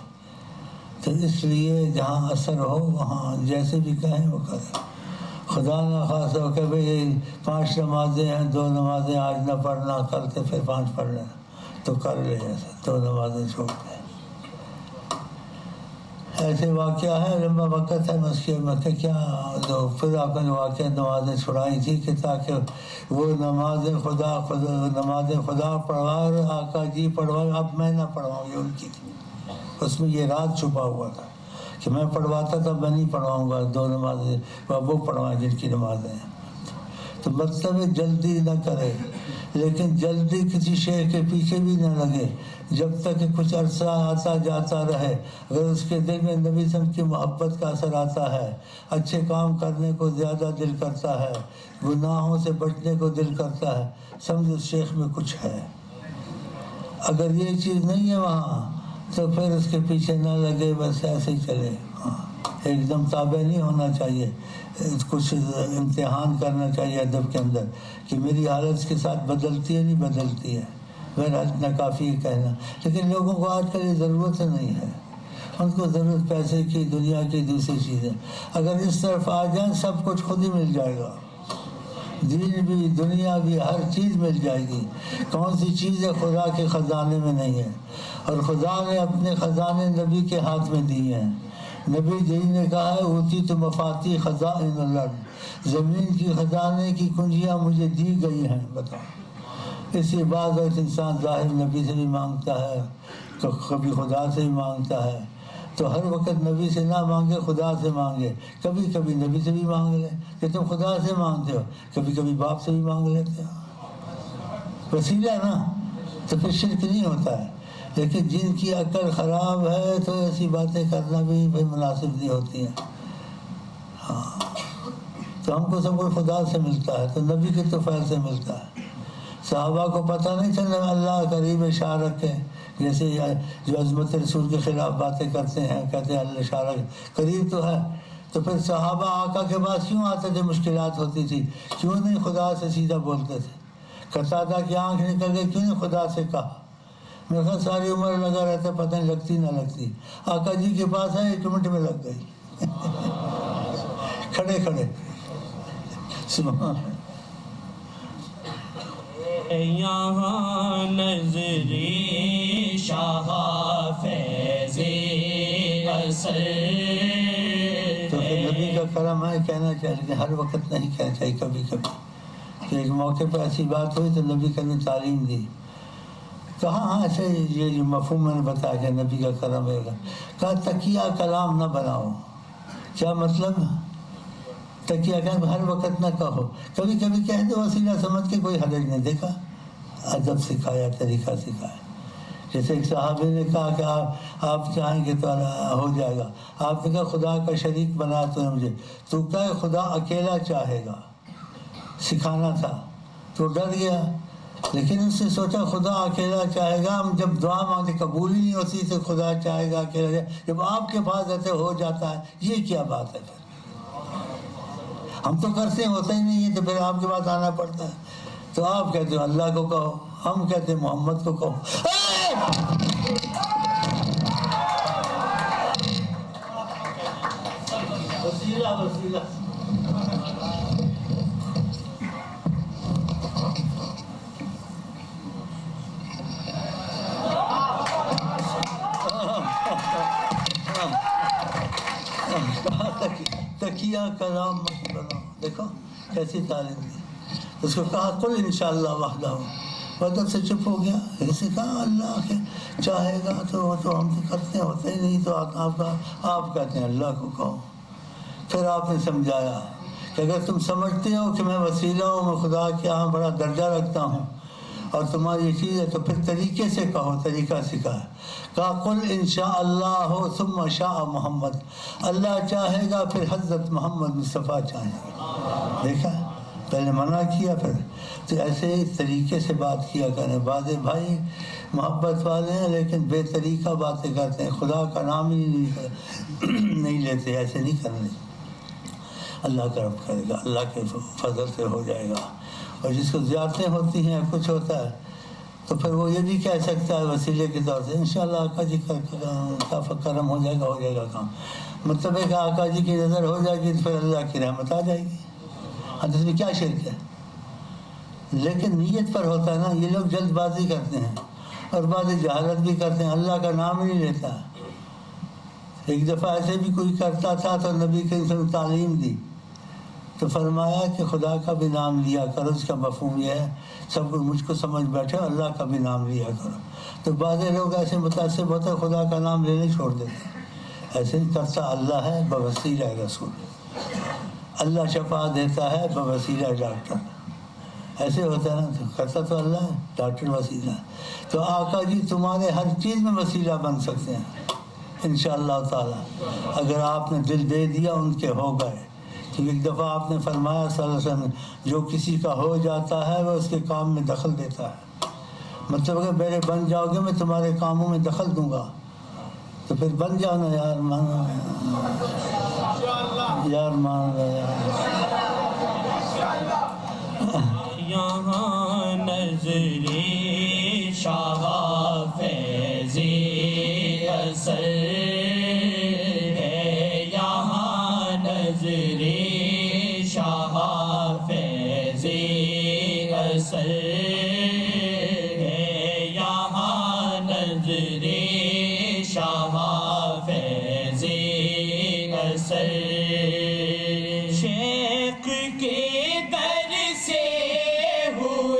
تو اس لیے جہاں اثر ہو وہاں جیسے بھی کہیں وہ کرے خدا نہ خاص ہو کہ بھئی 5 نمازیں ہیں 2 نمازیں آج نہ پڑھنا کل سے پھر 5 پڑھ لینا تو کر لے ایسا 2 نمازیں چھوڑ دیں ایسے واقعہ ہے لمبا وقت ہے مسجد میں کہ کیا جو پھر آپ نے واقعہ نمازیں چھڑائی تھی کہ تاکہ وہ نمازیں خدا پڑھوا آقا جی پڑھوا اب میں نہ پڑھواؤں یہ ان کی تھی اس میں یہ راز چھپا ہوا تھا کہ میں پڑھواتا تھا میں نہیں پڑھواؤں گا 2 نمازیں وہ پڑھوائیں جن کی نمازیں ہیں تو مطلب ہے جلدی نہ کرے لیکن جلدی کسی شے کے پیچھے بھی نہ لگے جب تک کہ کچھ عرصہ آتا جاتا رہے اگر اس کے دل میں نبی صلی اللہ علیہ وسلم کی محبت کا اثر آتا ہے اچھے کام کرنے کو زیادہ دل کرتا ہے گناہوں سے بچنے کو دل کرتا ہے سمجھ اس شیخ میں کچھ ہے اگر یہ چیز نہیں ہے وہاں تو پھر اس کے پیچھے نہ لگے بس ایسے ہی چلے ایک دم تابع نہیں ہونا چاہیے کچھ امتحان کرنا چاہیے ادب کے اندر کہ میری حالت اس کے ساتھ بدلتی ہے نہیں بدلتی ہے بہرحال اتنا کافی ہے کہنا لیکن لوگوں کو آج کل یہ ضرورت نہیں ہے ان کو ضرورت پیسے کی دنیا کی دوسری چیزیں اگر اس طرف آ جائیں سب کچھ خود ہی مل جائے گا دین بھی دنیا بھی ہر چیز مل جائے گی کون سی چیز ہے خدا کے خزانے میں نہیں ہے اور خدا نے اپنے خزانے نبی کے ہاتھ میں دیے ہیں نبی جی نے کہا ہے اوتی تو مفاتی خزائن الارض زمین کی خزانے کی کنجیاں مجھے دی گئی ہیں بتاؤ اسی بعد انسان ظاہر نبی سے بھی مانگتا ہے تو کبھی خدا سے بھی مانگتا ہے تو ہر وقت نبی سے نہ مانگے خدا سے مانگے کبھی کبھی نبی سے بھی مانگ لیں کہ تم خدا سے مانگتے ہو کبھی کبھی باپ سے بھی مانگ لیتے ہو وسیلہ نا تو پھر شرک نہیں ہوتا ہے لیکن جن کی عقل خراب ہے تو ایسی باتیں کرنا بھی مناسب نہیں ہوتی ہیں. ہاں تو ہم کو سب کو خدا سے ملتا ہے تو نبی کے طفیل سے ملتا ہے. صحابہ کو پتہ نہیں چلا اللہ قریب شاہ رکھے، جیسے جو عظمت رسول کے خلاف باتیں کرتے ہیں، کہتے ہیں اللہ شاہ رکھ قریب تو ہے. تو پھر صحابہ آقا کے پاس کیوں آتے تھے؟ مشکلات ہوتی تھی، کیوں نہیں خدا سے سیدھا بولتے تھے؟ قتادہ کی آنکھ نکل گئی، کیوں نہیں خدا سے کہا؟ میرے خیال ساری عمر لگا رہتا، پتہ نہیں لگتی نہ لگتی. آقا جی کے پاس ہے 1 منٹ میں لگ گئی کھڑے کھڑے. یہاں نظری شاہ فیض اثر. تو پھر نبی کا کرم ہے کہنا چاہیے، لیکن ہر وقت نہیں کہنا چاہیے، کبھی کبھی. کہ ایک موقع پہ ایسی بات ہوئی تو نبی نے تعلیم دی. کہا ہاں ایسے یہ جو مفہوم میں نے بتایا کہ نبی کا کرم ہے. کہا تکیہ کلام نہ بناؤ. کیا مطلب؟ تکیہ کلام ہر وقت نہ کہو، کبھی کبھی کہہ دو، وسیلہ سمجھ کے کوئی حرج نہیں. دیکھا ادب سکھایا، طریقہ سکھایا. جیسے ایک صحابی نے کہا کہ آپ چاہیں گے تو ہو جائے گا. آپ نے کہا خدا کا شریک بنا تو مجھے. تو کہا خدا اکیلا چاہے گا. سکھانا تھا تو ڈر گیا، لیکن اس نے سوچا خدا اکیلا چاہے گا. ہم جب دعا مانگتے قبول ہی نہیں ہوتی تو خدا چاہے گا اکیلا چاہے. جب آپ کے پاس ایسے ہو جاتا ہے یہ کیا بات ہے؟ پھر ہم تو کرتے ہیں ہوتا ہی نہیں ہے، تو پھر آپ کے پاس آنا پڑتا ہے. تو آپ کہتے ہو اللہ کو کہو، ہم کہتے ہیں محمد کو کہو. وسیلہ وسیلہ تکیہ کلام مت بناؤ. دیکھو کیسی تعلیم دی. اس کو کہا قل انشاءاللہ وحدہ. ادب سے چپ ہو گیا. اسے کہا اللہ کے چاہے گا تو ہم تو کرتے ہوتے ہی نہیں، تو آپ کہتے ہیں اللہ کو کہو. پھر آپ نے سمجھایا کہ اگر تم سمجھتے ہو کہ میں وسیلہ ہوں، میں خدا کے یہاں بڑا درجہ رکھتا ہوں اور تمہاری یہ چیز ہے، تو پھر طریقے سے کہو. طریقہ سکھایا. کہا قل انشاء اللہ ثم شاء محمد. اللہ چاہے گا پھر حضرت محمد مصطفیٰ چاہیں گے. دیکھا پہلے منع کیا پھر. تو ایسے ہی طریقے سے بات کیا کریں. بعض بھائی محبت والے ہیں لیکن بے طریقہ باتیں کرتے ہیں، خدا کا نام ہی نہیں لیتے. ایسے نہیں کرنے. اللہ کرم کرے گا، اللہ کے فضل سے ہو جائے گا. اور جس کو زیارتیں ہوتی ہیں، کچھ ہوتا ہے، تو پھر وہ یہ بھی کہہ سکتا ہے وسیلے کے طور سے انشاءاللہ آقا جی کا کرم ہو جائے گا کام. مطلب ہے کہ آقا جی کی نظر ہو جائے گی تو پھر اللہ کی رحمت آ جائے گی. ہاں اس میں کیا شرک ہے؟ لیکن نیت پر ہوتا ہے نا. یہ لوگ جلد بازی کرتے ہیں اور بعض جہالت بھی کرتے ہیں، اللہ کا نام ہی نہیں لیتا. ایک دفعہ ایسے بھی کوئی کرتا تھا تو نبی کریم صلی اللہ علیہ وسلم نے تعلیم دی تو فرمایا کہ خدا کا بھی نام لیا کرو. اس کا مفہوم یہ ہے سب کو مجھ کو سمجھ بیٹھے، اللہ کا بھی نام لیا کرو. تو بعض لوگ ایسے متاثر ہوتے ہیں خدا کا نام لینے چھوڑ دیتے. ایسے نہیں کرتا. اللہ ہے بوسیلہ رسول. اللہ شفا دیتا ہے بوسیلہ ڈاکٹر. ایسے ہوتا ہے نا. تو کرتا تو اللہ ہے، ڈاکٹر وسیلہ ہے. تو آقا جی تمہارے ہر چیز میں وسیلہ بن سکتے ہیں انشاءاللہ تعالی، اگر آپ نے دل دے دیا ان کے ہو گئے. کیونکہ ایک دفعہ آپ نے فرمایا صلی اللہ علیہ وسلم جو کسی کا ہو جاتا ہے وہ اس کے کام میں دخل دیتا ہے. مطلب اگر میرے بن جاؤ گے میں تمہارے کاموں میں دخل دوں گا. تو پھر بن جاؤ نا یار. مانو یار، مان لو یہاں نظری شاہ فیض اثر ہے. یہاں نظری شاہ فیض اثر ہے. یہاں نظری شاہ فیض اثر. شیخ کے در سے ہوا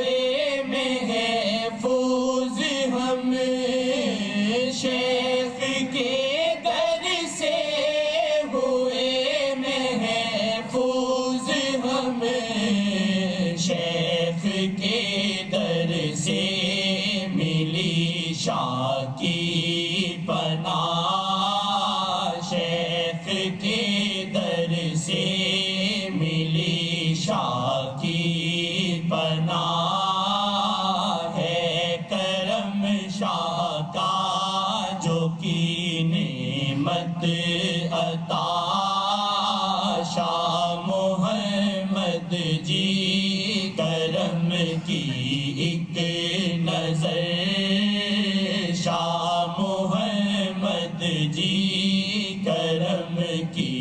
رحمت عطا شاہ محمد جی کرم کی ایک نظر شاہ محمد جی کرم کی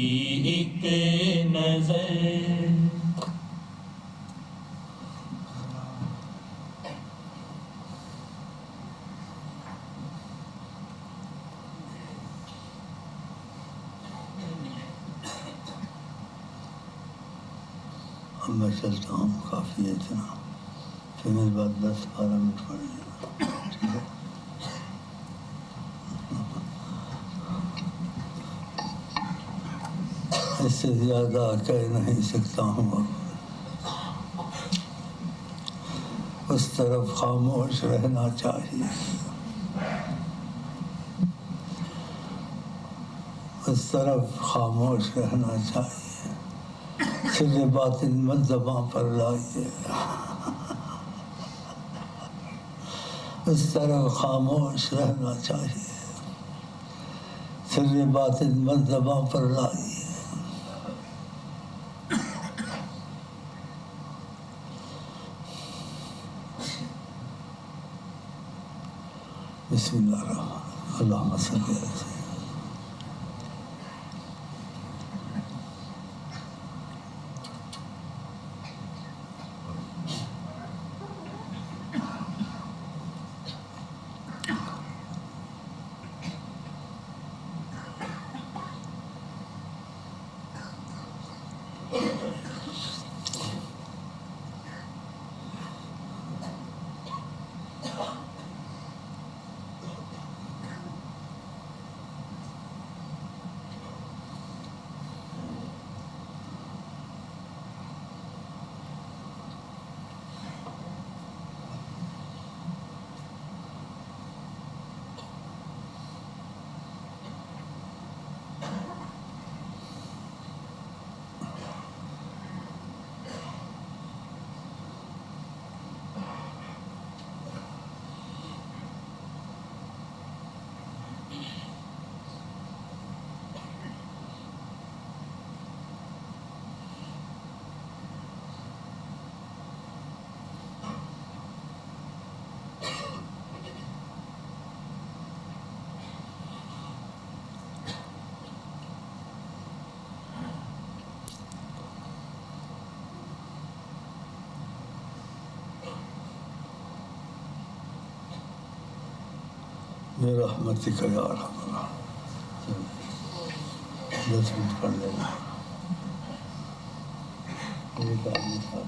ایک نظر اب میں چلتا ہوں، کافی ہے اتنا، پھر میری بات 10-12 منٹ پڑ گیا، ٹھیک ہے؟ اس سے زیادہ کہہ نہیں سکتا ہوں اب، اس طرف خاموش رہنا چاہیے، اس طرف خاموش رہنا چاہیے، سر باطن مت زباں پر لائیے، اس طرف خاموش رہنا چاہیے، سر باطن مت زباں پر لائیے۔ بسم اللہ الرحمن الرحیم، اللہم صلی علی سیدنا برحمتک یا ارحم الراحمین۔ 10 منٹ پڑھ لینا، ایک آدمی تھا۔